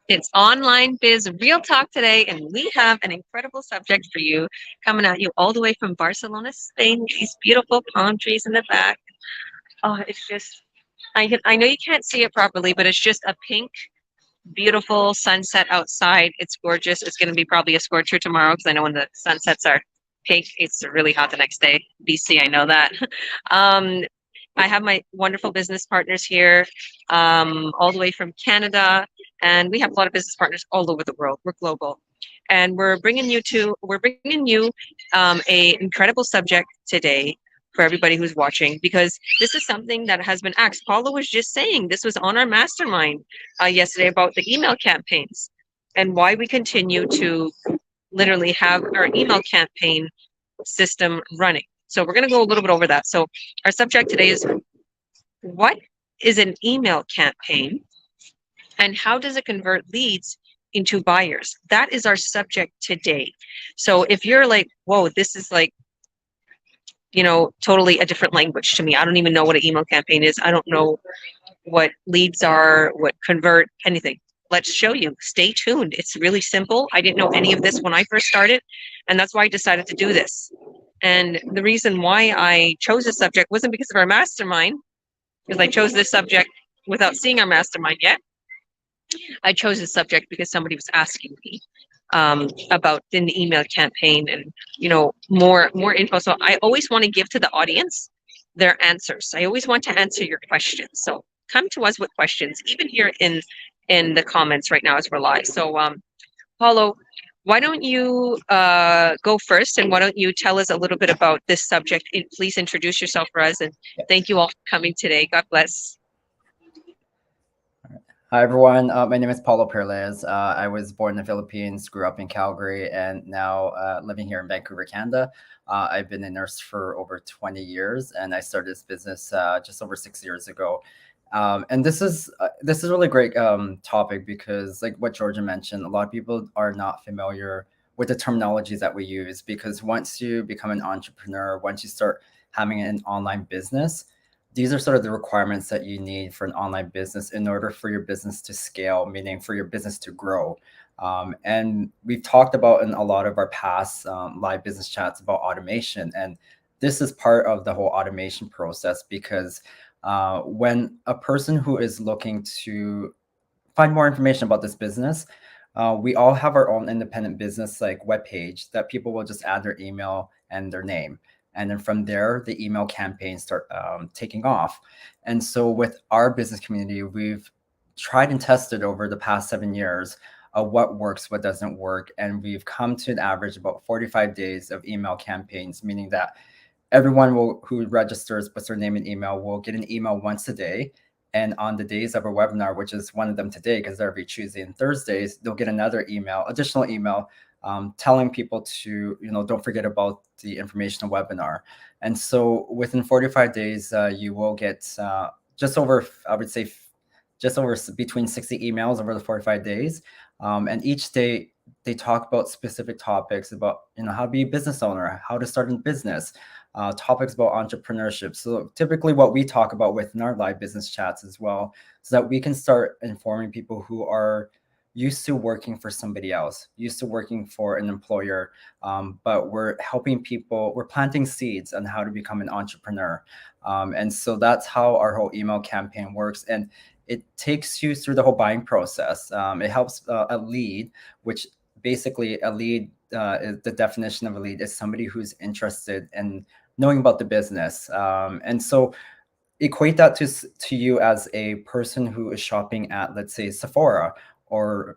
It's Online Biz Real Talk today, and we have an incredible subject for you coming at you all the way from Barcelona, Spain. These beautiful palm trees in the back. Oh, it's just, I know you can't see it properly, but it's just a pink, beautiful sunset outside. It's gorgeous. It's going to be probably a scorcher tomorrow because I know when the sunsets are pink, it's really hot the next day. BC, I know that. Um, I have my wonderful business partners here, all the way from Canada, and we have a lot of business partners all over the world. We're global, and we're bringing you a incredible subject today for everybody who's watching because this is something that has been asked. Paula was just saying this was on our mastermind yesterday about the email campaigns and why we continue to literally have our email campaign system running. So we're going to go a little bit over that. So our subject today is what is an email campaign and how does it convert leads into buyers? That is our subject today. So if you're like, whoa, this is like, totally a different language to me. I don't even know what an email campaign is. I don't know what leads are, what convert, anything. Let's show you. Stay tuned. It's really simple. I didn't know any of this when I first started, and that's why I decided to do this. And the reason why I chose this subject wasn't because of our mastermind, because I chose this subject without seeing our mastermind yet. I chose this subject because somebody was asking me about in the email campaign and more info. So I always want to give to the audience their answers. I always want to answer your questions. So come to us with questions, even here in the comments right now as we're live. So Paulo, why don't you go first, and why don't you tell us a little bit about this subject? Please introduce yourself for us, and thank you all for coming today. God bless. Hi, everyone. My name is Paulo Perlez. I was born in the Philippines, grew up in Calgary, and now living here in Vancouver, Canada. I've been a nurse for over 20 years, and I started this business just over 6 years ago. And this is a really great topic because, like what Georgia mentioned, a lot of people are not familiar with the terminologies that we use. Because once you become an entrepreneur, once you start having an online business, these are sort of the requirements that you need for an online business in order for your business to scale, meaning for your business to grow. And we've talked about in a lot of our past live business chats about automation. And this is part of the whole automation process because when a person who is looking to find more information about this business, we all have our own independent business like webpage that people will just add their email and their name. And then from there, the email campaigns start taking off. And so with our business community, we've tried and tested over the past 7 years what works, what doesn't work. And we've come to an average about 45 days of email campaigns, meaning that everyone who registers, puts their name and email, will get an email once a day. And on the days of a webinar, which is one of them today, because they're every Tuesday and Thursdays, they'll get another email, additional email, telling people to, don't forget about the informational webinar. And so within 45 days, you will get just over, I would say, just over between 60 emails over the 45 days. And each day they talk about specific topics about, how to be a business owner, how to start a business, topics about entrepreneurship. So typically what we talk about within our live business chats as well, so that we can start informing people who are used to working for somebody else, used to working for an employer, but we're helping people, we're planting seeds on how to become an entrepreneur. And so that's how our whole email campaign works. And it takes you through the whole buying process. It helps a lead, which basically a lead, is the definition of a lead is somebody who's interested in knowing about the business. And so equate that to you as a person who is shopping at, let's say, Sephora or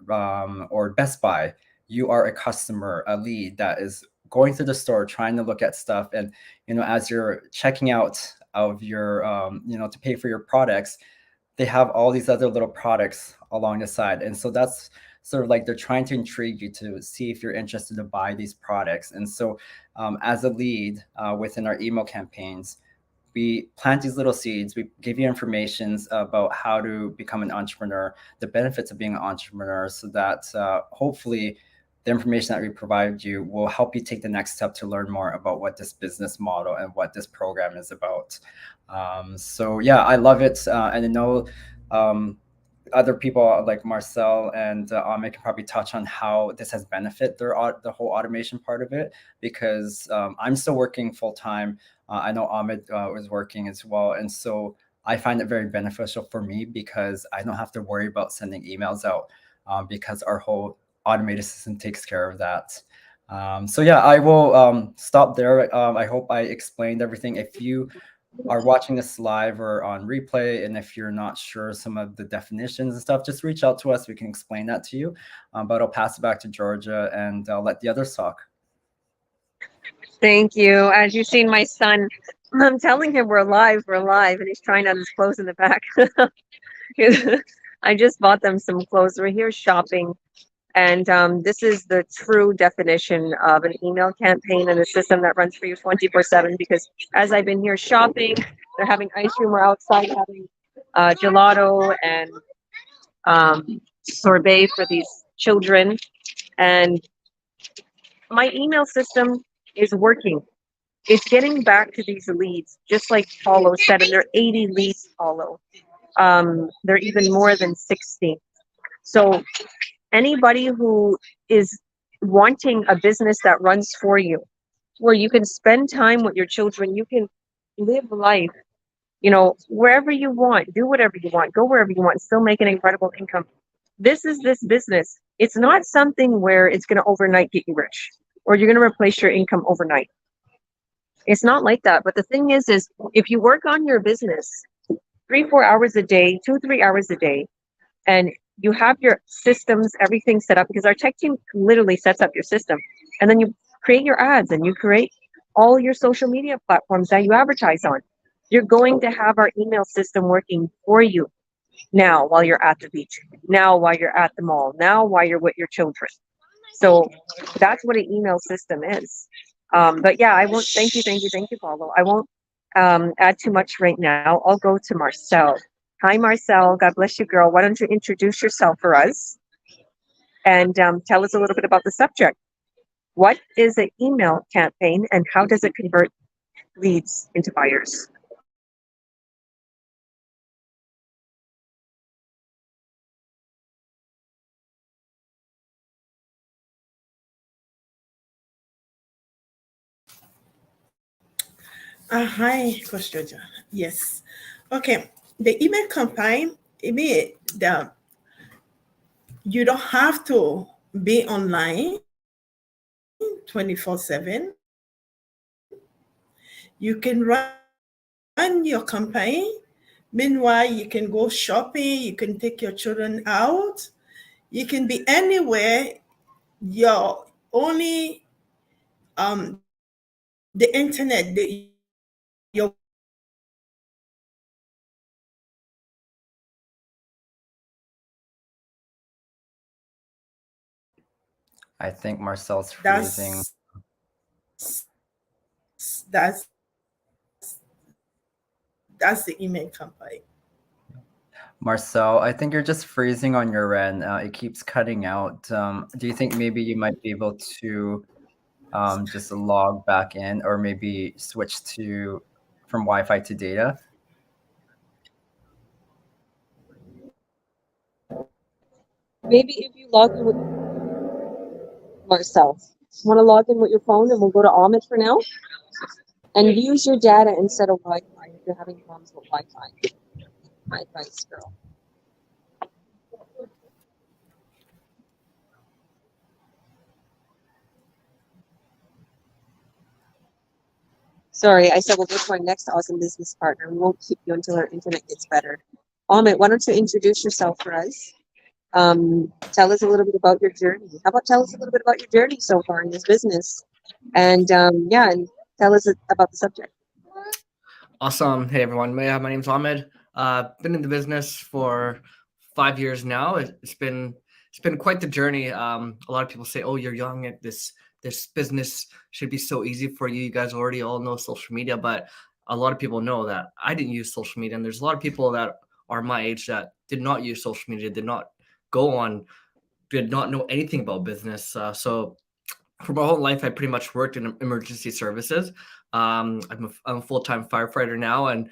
Best Buy. You are a customer, a lead that is going through the store trying to look at stuff, and as you're checking out of your to pay for your products, they have all these other little products along the side. And so that's sort of like they're trying to intrigue you to see if you're interested to buy these products. And so as a lead within our email campaigns, we plant these little seeds. We give you information about how to become an entrepreneur, the benefits of being an entrepreneur, so that hopefully the information that we provide you will help you take the next step to learn more about what this business model and what this program is about. So yeah, I love it. And I know other people like Marcel and Amit can probably touch on how this has benefited the whole automation part of it, because I'm still working full time. I know Amit was working as well, and so I find it very beneficial for me because I don't have to worry about sending emails out, because our whole automated system takes care of that. So yeah, I will stop there. I hope I explained everything. If you are watching this live or on replay, and if you're not sure some of the definitions and stuff, just reach out to us. We can explain that to you. But I'll pass it back to Georgia, and I'll let the others talk. Thank you. As you've seen, my son, I'm telling him we're live, and he's trying on his clothes in the back. I just bought them some clothes. We're here shopping, and this is the true definition of an email campaign and a system that runs for you 24/7. Because as I've been here shopping, they're having ice cream. We're outside having gelato and sorbet for these children, and my email system is working. It's getting back to these leads, just like Paulo said, and there are 80 leads, Paulo. They're even more than 60. So anybody who is wanting a business that runs for you, where you can spend time with your children, you can live life, wherever you want, do whatever you want, go wherever you want, still make an incredible income. This is this business. It's not something where it's going to overnight get you rich, or you're going to replace your income overnight. It's not like that. But the thing is if you work on your business 3-4 hours a day, 2-3 hours a day, and you have your systems, everything set up, because our tech team literally sets up your system, and then you create your ads and you create all your social media platforms that you advertise on. You're going to have our email system working for you now while you're at the beach, now while you're at the mall, now while you're with your children. So that's what an email system is. But yeah, I won't. Thank you, Paulo. I won't add too much right now. I'll go to Marcel. Hi, Marcel. God bless you, girl. Why don't you introduce yourself for us and tell us a little bit about the subject? What is an email campaign, and how does it convert leads into buyers? Hi, Coach Georgia. Yes. Okay. The email campaign, you don't have to be online 24/7. You can run your campaign. Meanwhile, you can go shopping. You can take your children out. You can be anywhere. Your only the internet, your I think Marcel's freezing. That's the email campaign. Marcel, I think you're just freezing on your end. It keeps cutting out. Do you think maybe you might be able to just log back in, or maybe switch from Wi-Fi to data? Maybe if you log in with Marcel, want to log in with your phone, and we'll go to Amit for now, and use your data instead of Wi-Fi if you're having problems with Wi-Fi. My advice, girl. Sorry, I said we'll go to our next awesome business partner. We won't keep you until our internet gets better. Amit, why don't you introduce yourself for us? Tell us a little bit about your journey. How about tell us a little bit about your journey so far in this business? And and tell us about the subject. Awesome. Hey, everyone. My name's Ahmed. Been in the business for 5 years now. It's been quite the journey. A lot of people say, "Oh, you're young. This business should be so easy for you. You guys already all know social media." But a lot of people know that I didn't use social media, and there's a lot of people that are my age that did not use social media, did not know anything about business. So for my whole life, I pretty much worked in emergency services. I'm a full-time firefighter now, and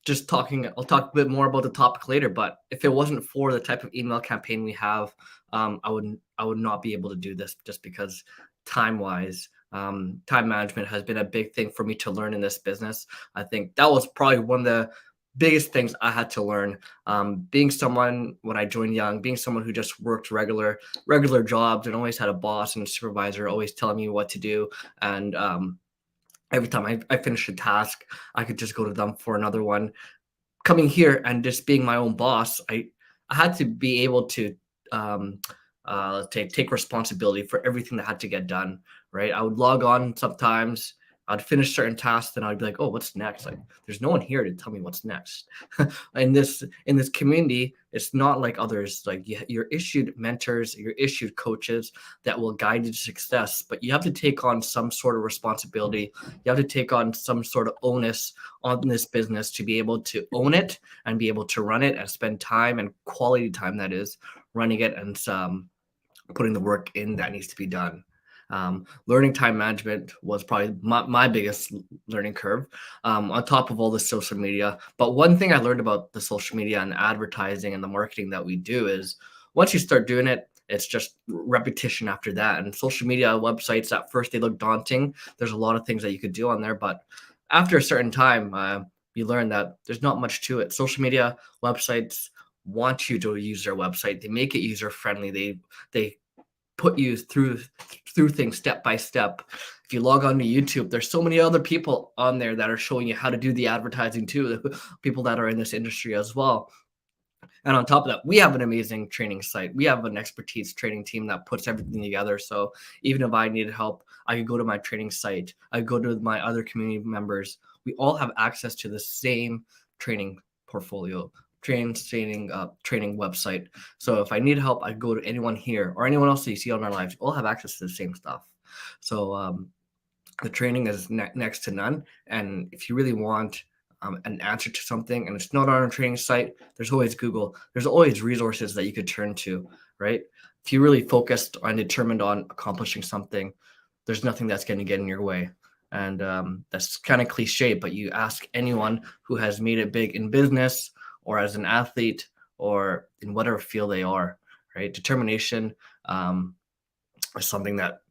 I'll talk a bit more about the topic later, but if it wasn't for the type of email campaign we have, I would not be able to do this just because time wise, time management has been a big thing for me to learn in this business. I think that was probably one of the biggest things I had to learn. Being someone when I joined young, being someone who just worked regular jobs and always had a boss and a supervisor always telling me what to do. And every time I finished a task, I could just go to them for another one. Coming here and just being my own boss, I had to be able to take responsibility for everything that had to get done. Right, I would log on sometimes. I'd finish certain tasks, and I'd be like, "Oh, what's next?" Like, there's no one here to tell me what's next. in this community, it's not like others. Like you're issued mentors, you're issued coaches that will guide you to success, but you have to take on some sort of responsibility. You have to take on some sort of onus on this business to be able to own it and be able to run it and spend time and quality time that is running it and putting the work in that needs to be done. Learning time management was probably my biggest learning curve, on top of all the social media. But one thing I learned about the social media and advertising and the marketing that we do is once you start doing it, it's just repetition after that. And social media websites, at first they look daunting. There's a lot of things that you could do on there, but after a certain time, you learn that there's not much to it. Social media websites want you to use their website. They make it user friendly. They put you through things step by step. If you log on to YouTube, there's so many other people on there that are showing you how to do the advertising too, the people that are in this industry as well. And on top of that, we have an amazing training site. We have an expertise training team that puts everything together. So even if I needed help, I could go to my training site. I could go to my other community members. We all have access to the same training portfolio, training website. So if I need help, I go to anyone here or anyone else that you see on our lives. We all have access to the same stuff. So the training is next to none. And if you really want an answer to something and it's not on our training site, there's always Google. There's always resources that you could turn to, right? If you're really focused and determined on accomplishing something, there's nothing that's going to get in your way. And that's kind of cliche, but you ask anyone who has made it big in business or as an athlete or in whatever field they are, right? Determination is something that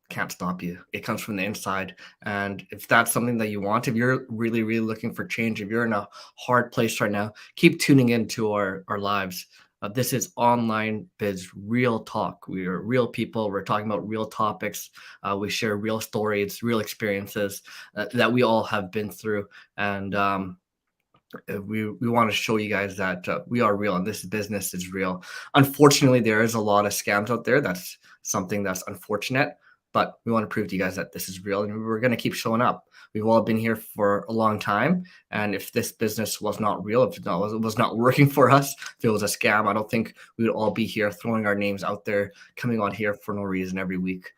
can't stop you. It comes from the inside. And if that's something that you want, if you're really, really looking for change, if you're in a hard place right now, keep tuning into our lives. This is Online Biz Real Talk. We are real people. We're talking about real topics. We share real stories, real experiences that we all have been through. And we want to show you guys that we are real and this business is real. Unfortunately, there is a lot of scams out there. That's something that's unfortunate. But we want to prove to you guys that this is real and we're going to keep showing up. We've all been here for a long time. And if this business was not real, if it was not working for us, if it was a scam, I don't think we would all be here throwing our names out there, coming on here for no reason every week.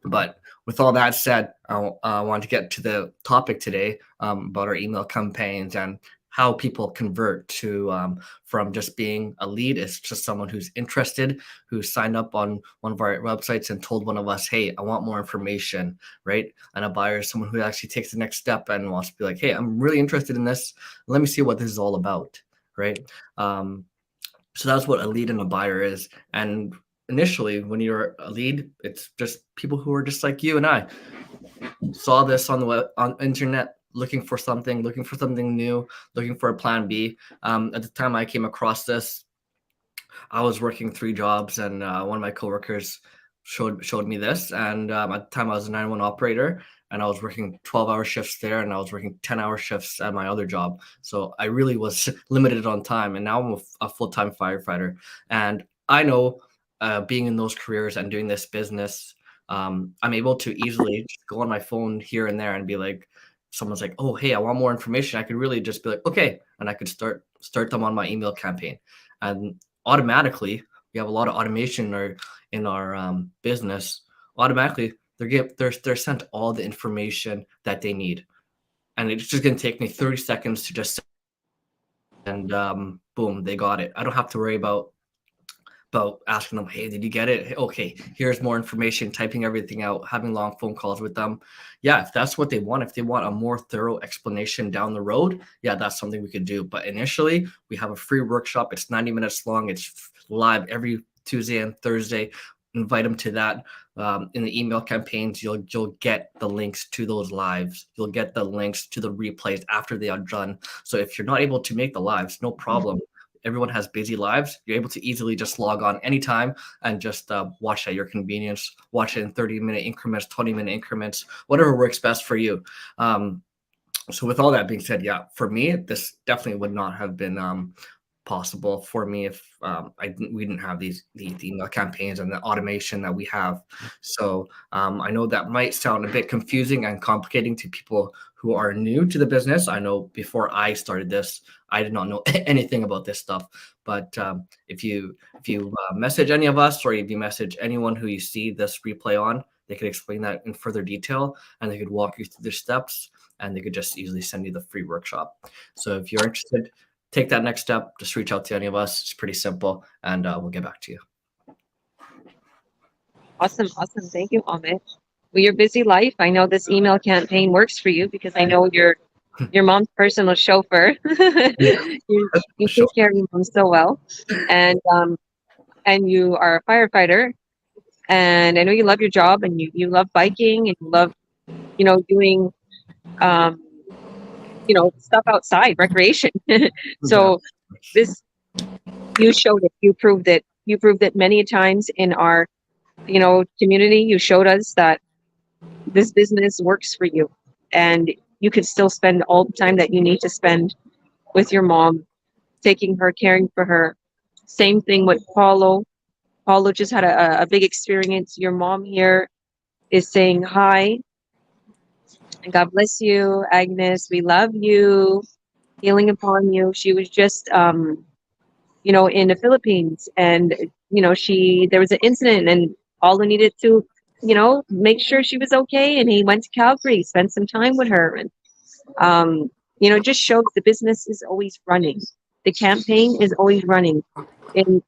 But with all that said, I want to get to the topic today about our email campaigns and how people convert to from just being a lead is just someone who's interested, who signed up on one of our websites and told one of us, hey, I want more information, right? And a buyer is someone who actually takes the next step and wants to be like, hey, I'm really interested in this. Let me see what this is all about, right? So that's what a lead and a buyer is. And initially, when you're a lead, it's just people who are just like you and I saw this on the web, on internet, looking for something new, looking for a plan B. At the time I came across this, I was working 3 jobs, and one of my coworkers showed me this. And at the time I was a 911 operator, and I was working 12-hour shifts there, and I was working 10-hour shifts at my other job. So I really was limited on time. And now I'm a full-time firefighter. And I know being in those careers and doing this business, I'm able to easily just go on my phone here and there and be like, someone's like, oh, hey, I want more information. I could really just be like, okay. And I could start them on my email campaign. And automatically, we have a lot of automation in our business. Automatically, they're sent all the information that they need. And it's just going to take me 30 seconds to just, and boom, they got it. I don't have to worry about about asking them, hey, did you get it? Okay, here's more information, typing everything out, having long phone calls with them. Yeah, if that's what they want, if they want a more thorough explanation down the road, yeah, that's something we could do. But initially, we have a free workshop. It's 90 minutes long. It's live every Tuesday and Thursday. Invite them to that. In the email campaigns, you'll get the links to those lives. You'll get the links to the replays after they are done. So if you're not able to make the lives, no problem. Everyone has busy lives. You're able to easily just log on anytime and just watch at your convenience. Watch it in 30-minute increments, 20-minute increments, whatever works best for you. So with all that being said, yeah, for me, this definitely would not have been possible for me if we didn't have the email campaigns and the automation that we have. So I know that might sound a bit confusing and complicating to people who are new to the business. I know before I started this, I did not know anything about this stuff. But if you message any of us, or if you message anyone who you see this replay on, they could explain that in further detail, and they could walk you through the steps, and they could just easily send you the free workshop. So if you're interested, take that next step. Just reach out to any of us. It's pretty simple, and we'll get back to you. Awesome. Thank you, Ahmed. With your busy life, I know this email campaign works for you because I know you're your mom's personal chauffeur. You take care of your mom so well, and you are a firefighter, and I know you love your job, and you love biking, and you love doing stuff outside, recreation. So this, you showed it. You proved it. You proved it many times in our community. You showed us that this business works for you, and you can still spend all the time that you need to spend with your mom, taking her, caring for her. Same thing with Paulo. Paulo just had a big experience. Your mom here is saying hi. And God bless you, Agnes. We love you. Healing upon you. She was just in the Philippines, and there was an incident, and Paulo needed to make sure she was okay, and he went to Calgary, spent some time with her, and just shows the business is always running. The campaign is always running. In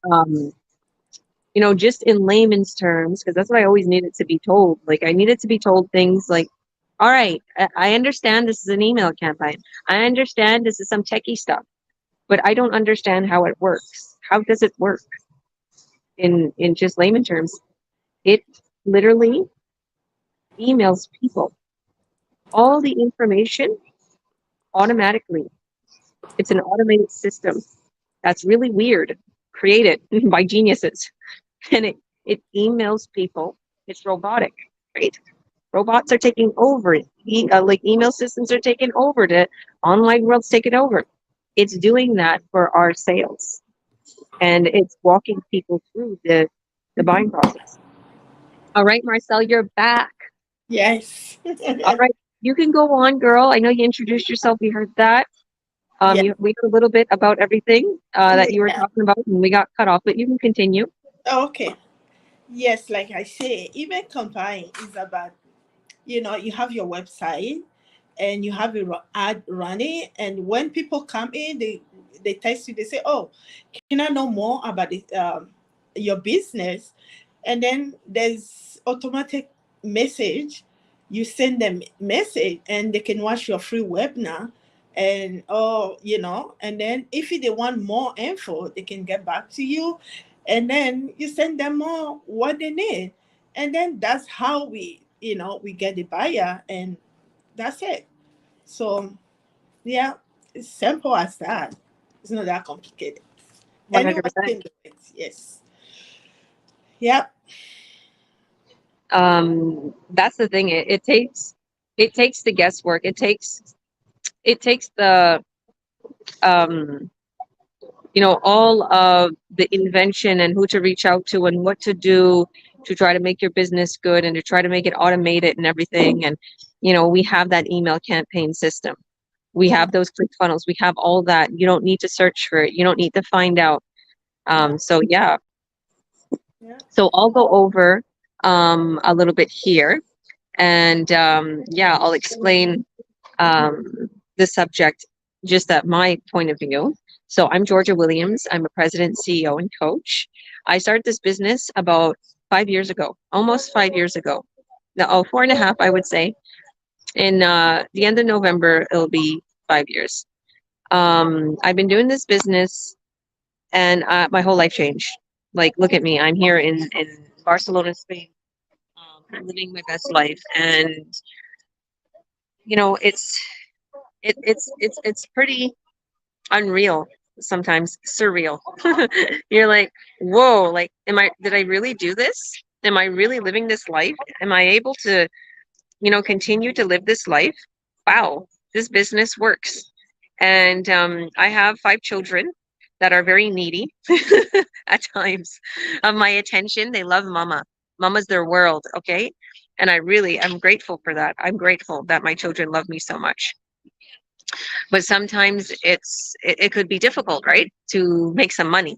just in layman's terms, because that's what I always needed to be told. Like, I needed to be told things like, all right, I understand this is an email campaign. I understand this is some techie stuff, but I don't understand how it works. How does it work? In just layman terms, it literally emails people all the information automatically. It's an automated system that's really weird, created by geniuses, and it emails people. It's robotic, right? Robots are taking over. Like email systems are taking over. The online world's taking over. It's doing that for our sales, and it's walking people through the buying process. All right, Marcel, you're back. Yes. All right, you can go on, girl. I know you introduced yourself. We heard that. Yeah. We heard a little bit about everything that you were Yeah. talking about, and we got cut off. But you can continue. Okay. Yes, like I say, email campaign is about, you have your website and you have your ad running, and when people come in, they text you, they say, oh, can I know more about it, your business? And then there's automatic message. You send them message, and they can watch your free webinar, and and then if they want more info, they can get back to you, and then you send them more what they need, and then that's how we get the buyer, and that's it. So yeah, it's simple as that. It's not that complicated. 100%. Anyone can do it. Yes. Yeah. That's the thing. It takes the guesswork. It takes the all of the invention and who to reach out to and what to do to try to make your business good and to try to make it automated and everything. And we have that email campaign system. We have those click funnels. We have all that. You don't need to search for it. You don't need to find out. So yeah. So I'll go over a little bit here, and I'll explain the subject just at my point of view. So I'm Georgia Williams. I'm a president, CEO, and coach. I started this business about 5 years ago, almost 5 years ago. No, 4.5, I would say. In the end of November, it'll be 5 years. I've been doing this business, and my whole life changed. Like, look at me. I'm here in Barcelona, Spain. I'm living my best life, and it's pretty unreal, sometimes surreal. You're like, whoa, like, did I really do this? Am I really living this life? Am I able to, continue to live this life? Wow, this business works. And I have 5 children that are very needy at times of my attention. They love mama. Mama's their world, okay? And I'm grateful for that. I'm grateful that my children love me so much. But sometimes it could be difficult, right? To make some money.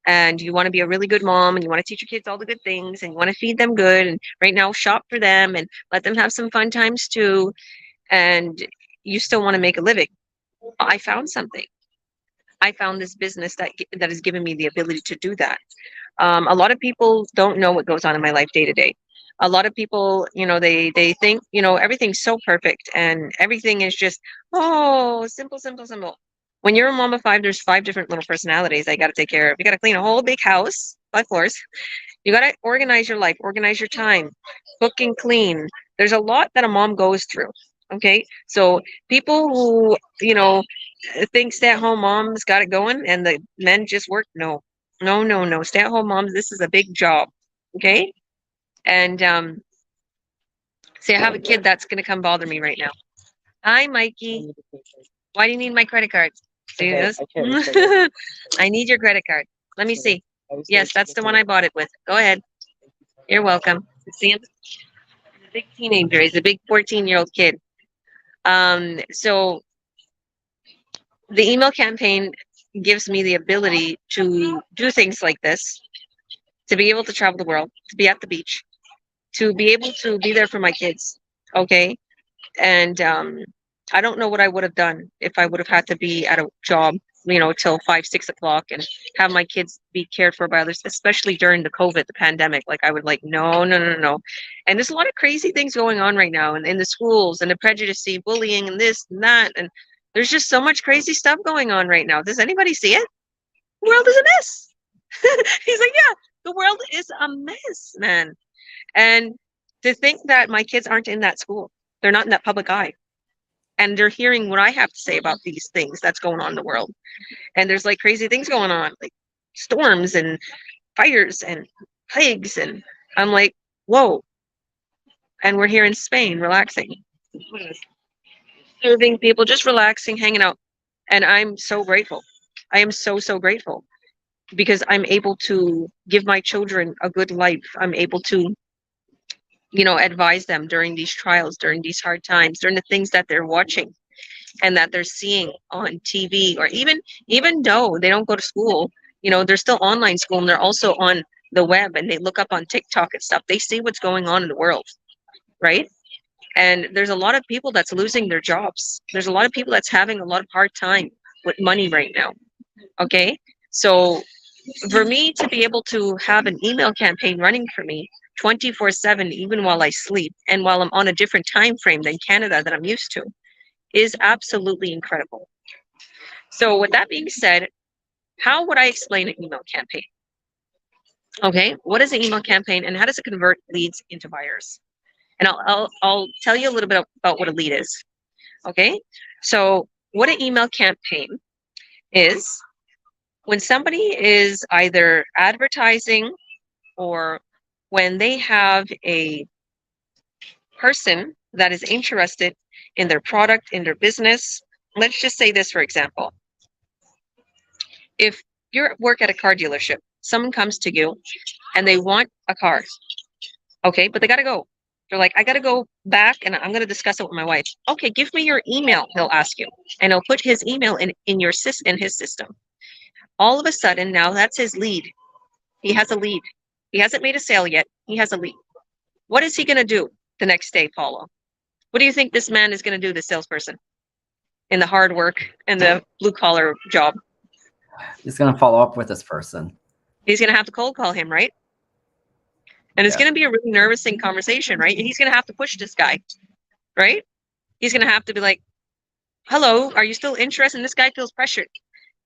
And you want to be a really good mom, and you want to teach your kids all the good things, and you want to feed them good, and right now shop for them and let them have some fun times too. And you still want to make a living. I found something. I found this business that has given me the ability to do that. A lot of people don't know what goes on in my life day to day. A lot of people, they think, everything's so perfect and everything is just, oh, simple, simple, simple. When you're a mom of 5, there's 5 different little personalities I got to take care of. You got to clean a whole big house, 5 floors. You got to organize your life, organize your time, cook and clean. There's a lot that a mom goes through. Okay. So people who, think stay-at-home moms got it going and the men just work. No, no, no, no. Stay-at-home moms, this is a big job. Okay. And see, I have a kid that's gonna come bother me right now. Hi, Mikey. Why do you need my credit card? See this? I need your credit card. Let me see. Yes, that's the one I bought it with. Go ahead. You're welcome. See him? He's a big teenager. He's a big 14-year-old kid. So the email campaign gives me the ability to do things like this, to be able to travel the world, to be at the beach, to be able to be there for my kids. Okay. And I don't know what I would have done if I would have had to be at a job, till 5, 6 o'clock and have my kids be cared for by others, especially during the COVID, the pandemic. Like, I would no, no, no, no. And there's a lot of crazy things going on right now in the schools, and the prejudice, bullying, and this and that. And there's just so much crazy stuff going on right now. Does anybody see it? The world is a mess. He's like, yeah, the world is a mess, man. And to think that my kids aren't in that school, they're not in that public eye, and they're hearing what I have to say about these things that's going on in the world. And there's like crazy things going on, like storms and fires and plagues. And I'm like, whoa. And we're here in Spain, relaxing, serving people, just relaxing, hanging out. And I'm so grateful. I am so, so grateful because I'm able to give my children a good life. I'm able to, advise them during these trials, during these hard times, during the things that they're watching and that they're seeing on TV, or even though they don't go to school, they're still online school, and they're also on the web, and they look up on TikTok and stuff. They see what's going on in the world, right? And there's a lot of people that's losing their jobs. There's a lot of people that's having a lot of hard time with money right now. Okay. So for me to be able to have an email campaign running for me 24/7, even while I sleep and while I'm on a different time frame than Canada that I'm used to, is absolutely incredible. So with that being said, how would I explain an email campaign? Okay, what is an email campaign and how does it convert leads into buyers? And I'll tell you a little bit about what a lead is. Okay, so what an email campaign is, when somebody is either advertising or when they have a person that is interested in their product, in their business. Let's just say this, for example. If you work at a car dealership, someone comes to you and they want a car. Okay, but they got to go. They're like, I got to go back and I'm going to discuss it with my wife. Okay, give me your email, he'll ask you. And he'll put his email in his system. All of a sudden, now that's his lead. He has a lead. He hasn't made a sale yet. He has a lead. What is he going to do the next day, Paulo? What do you think this man is going to do, this salesperson, in the hard work and the blue collar job? He's gonna follow up with this person. He's going to have to cold call him, right? And it's Yeah. going to be a really nervousing conversation, right? And he's going to have to push this guy, right? He's going to have to be like, hello, are you still interested? And this guy feels pressured.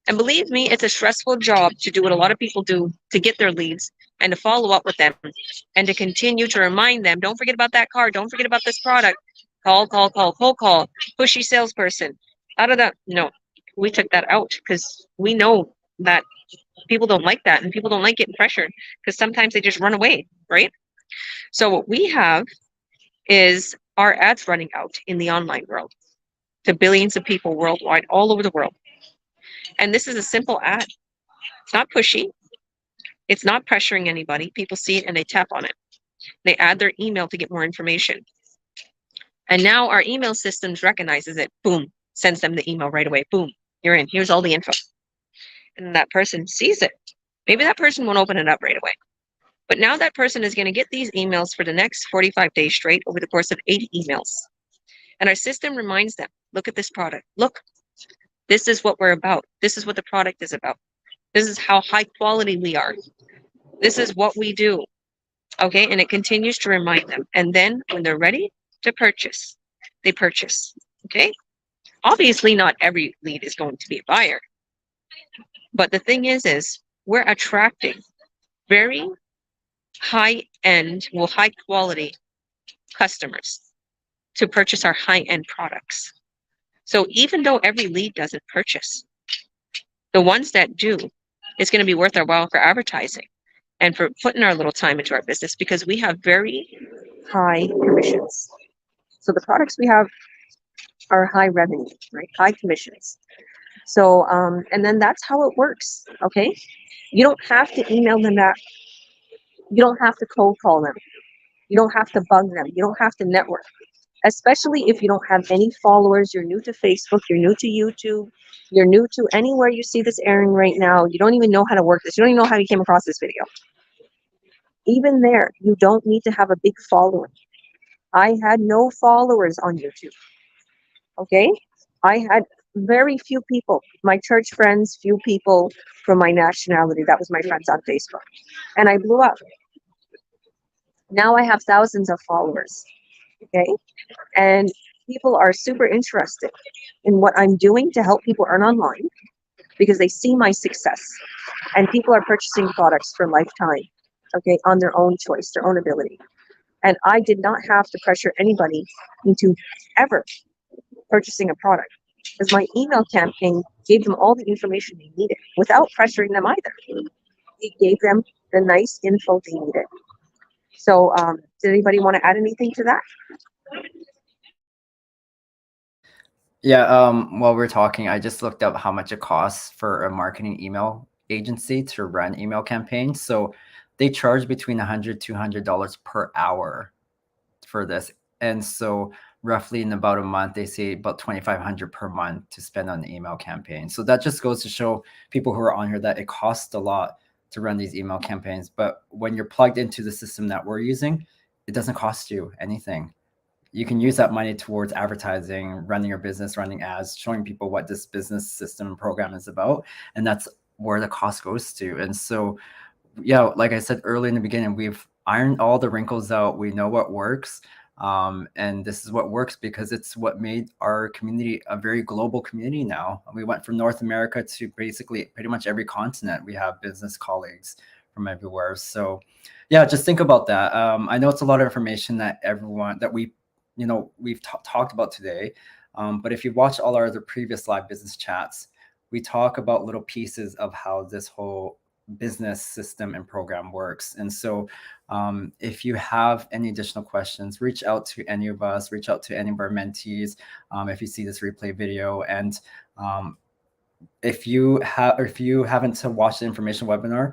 And believe me, it's a stressful job to do what a lot of people do to get their leads and to follow up with them and to continue to remind them, don't forget about that car. Don't forget about this product. Call, cold call, pushy salesperson. Out of that, no, we took that out because we know that people don't like that and people don't like getting pressured because sometimes they just run away, right? So what we have is our ads running out in the online world to billions of people worldwide, all over the world. And this is a simple ad. It's not pushy. It's not pressuring anybody. People see it and they tap on it. They add their email to get more information. And now our email systems recognizes it. Boom, sends them the email right away. Boom, you're in. Here's all the info. And that person sees it. Maybe that person won't open it up right away. But now that person is going to get these emails for the next 45 days straight over the course of 80 emails. And our system reminds them, look at this product. Look, this is what we're about. This is what the product is about. This is how high quality we are. This is what we do. Okay. And it continues to remind them. And then when they're ready to purchase, they purchase. Okay. Obviously, not every lead is going to be a buyer. But the thing is we're attracting very high end, high quality customers to purchase our high end products. So even though every lead doesn't purchase, the ones that do, it's going to be worth our while for advertising and for putting our little time into our business because we have very high commissions. So the products we have are high revenue, right? High commissions. So, and then that's how it works. Okay. You don't have to email them back. You don't have to cold call them. You don't have to bug them. You don't have to network, especially if you don't have any followers. You're new to Facebook. You're new to YouTube. You're new to anywhere you see this airing right now. You don't even know how to work this. You don't even know how you came across this video. Even there, you don't need to have a big following. I had no followers on YouTube. Okay. I had very few people, my church friends, few people from my nationality. That was my friends on Facebook. And I blew up. Now I have thousands of followers. Okay. And people are super interested in what I'm doing to help people earn online because they see my success. And people are purchasing products for lifetime, okay, on their own choice, their own ability. And I did not have to pressure anybody into ever purchasing a product because my email campaign gave them all the information they needed without pressuring them either. It gave them the nice info they needed. So did anybody want to add anything to that? Yeah, while we're talking, I just looked up how much it costs for a marketing email agency to run email campaigns. So they charge between $100 to $200 per hour for this. And so roughly in about a month, they say about $2,500 per month to spend on the email campaign. So that just goes to show people who are on here that it costs a lot to run these email campaigns. But when you're plugged into the system that we're using, it doesn't cost you anything. You can use that money towards advertising, running your business, running ads, showing people what this business system and program is about. And that's where the cost goes to. And so, yeah, like I said early in the beginning, we've ironed all the wrinkles out. We know what works. And this is what works because it's what made our community a very global community now. We went from North America to basically pretty much every continent. We have business colleagues from everywhere. So yeah, just think about that. I know it's a lot of information that we've talked about today. But if you watch all our other previous live business chats, we talk about little pieces of how this whole business system and program works. And so if you have any additional questions, reach out to any of us, reach out to any of our mentees if you see this replay video. And if you haven't watched the information webinar,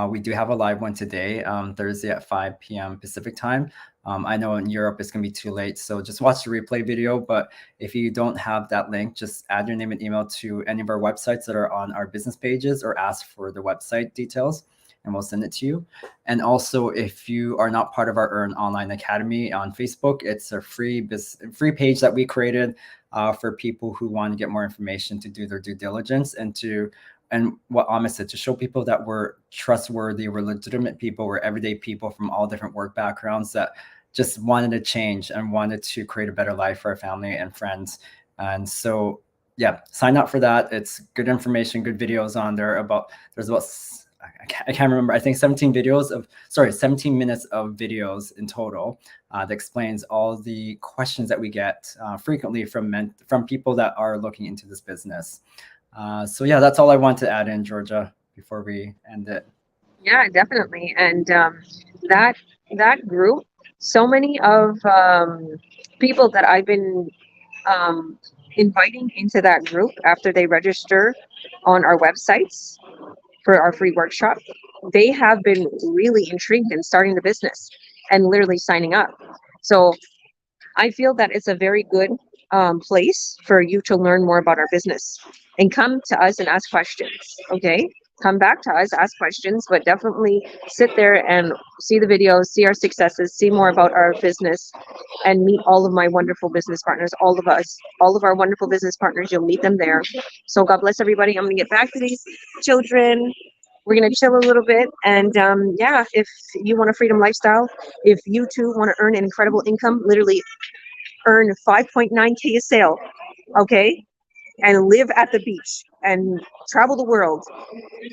we do have a live one today, Thursday at 5 p.m. Pacific time. I know in Europe it's going to be too late, so just watch the replay video. But if you don't have that link, just add your name and email to any of our websites that are on our business pages or ask for the website details, and we'll send it to you. And also, if you are not part of our Earn Online Academy on Facebook, it's a free page that we created for people who want to get more information to do their due diligence and to and what Ahmed said, to show people that we're trustworthy, we're legitimate people, we're everyday people from all different work backgrounds that just wanted to change and wanted to create a better life for our family and friends. And so, yeah, sign up for that. It's good information, good videos on there there's about, I can't remember, I think 17 minutes of videos in total that explains all the questions that we get frequently from people that are looking into this business. So yeah, that's all I want to add in, Georgia, before we end it. Yeah, definitely. And that group, so many of people that I've been inviting into that group after they register on our websites for our free workshop, they have been really intrigued in starting the business and literally signing up. So I feel that it's a very good place for you to learn more about our business and come to us and ask questions. Okay, come back to us, ask questions, but definitely sit there and see the videos, see our successes, see more about our business, and meet all of my wonderful business partners. All of us, all of our wonderful business partners, you'll meet them there. So God bless everybody. I'm gonna get back to these children. We're gonna chill a little bit, and yeah, if you want a freedom lifestyle, if you too want to earn an incredible income, literally earn 5.9K a sale, okay, and live at the beach and travel the world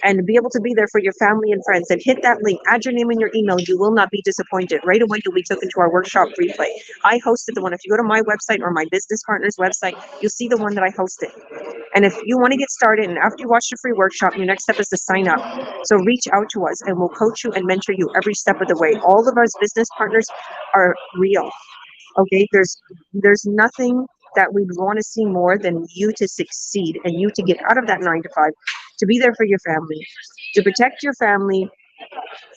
and be able to be there for your family and friends, and hit that link, add your name in your email. You will not be disappointed. Right away, you'll be taken to our workshop replay. I hosted the one. If you go to my website or my business partner's website, you'll see the one that I hosted. And if you want to get started, and after you watch the free workshop, your next step is to sign up. So reach out to us and we'll coach you and mentor you every step of the way. All of our business partners are real. Okay, there's nothing that we'd want to see more than you to succeed and you to get out of that 9 to 5, to be there for your family, to protect your family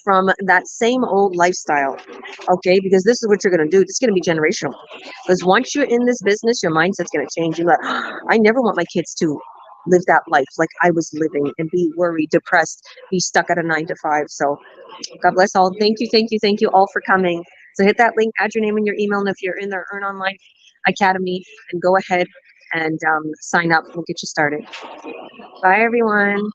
from that same old lifestyle. Okay, because this is what you're going to do. It's going to be generational. Because once you're in this business, your mindset's going to change. You're like, I never want my kids to live that life like I was living and be worried, depressed, be stuck at a 9 to 5. So God bless all. Thank you all for coming. So hit that link, add your name and your email, and if you're in their Earn Online Academy, and go ahead and sign up. We'll get you started. Bye, everyone.